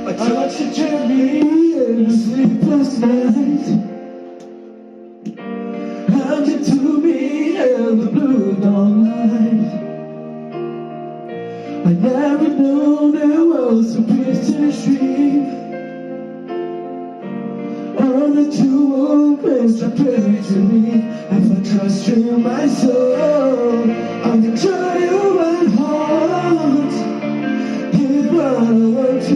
I touched you gently in a sleepless night. Held you to me in the blue dawn light. I never knew there was a peace in the stream. All that you always appeared to me. If I trust you, my soul, I can tell you my heart. Give what I want to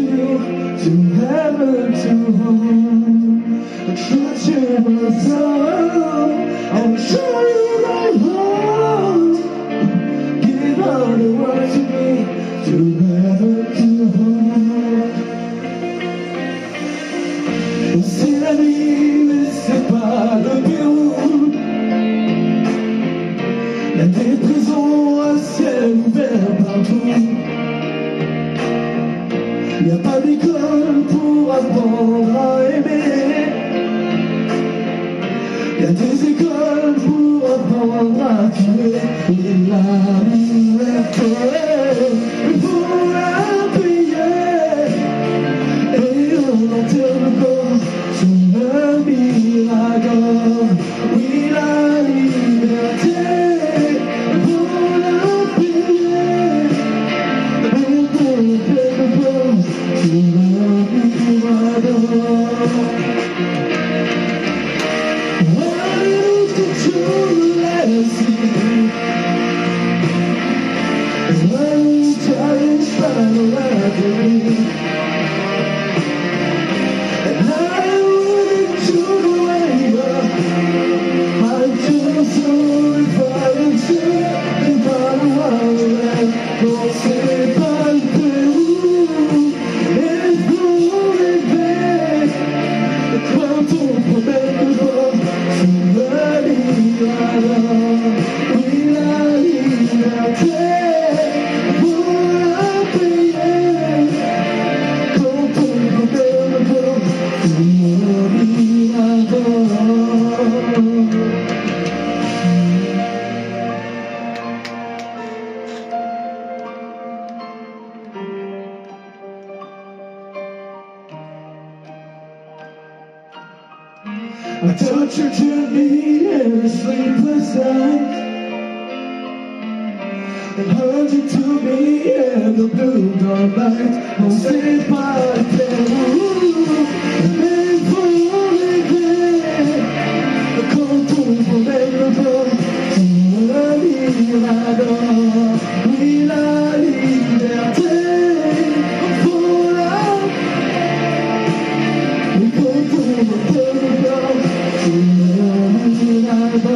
heaven, to home. I trust you, my soul, I'll show you my heart. Give all I want to heaven, to home. Si la vie ne sépare le Pérou, y a des prisons à ciel ouvert partout. Y a pas d'école pour apprendre à aimer. Y a des écoles pour apprendre à tuer. Et la liberté, il faut la payer. Et on enterre le corps sous le miracle. Oui, la liberté, il faut la payer. Et on enterre le corps sous le miracle. I touched you gently in a sleepless night, and held you to me in the blue dawn light. On s'est pas perdu, mais pour rêver, quand on promène le bord, c'est la miracle. Oui, la liberté, pour la, et quand on promène le bord, c'est la miracle.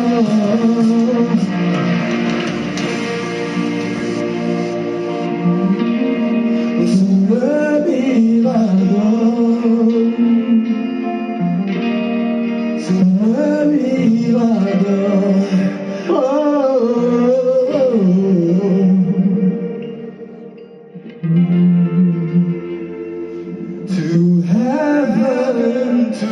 To heaven, to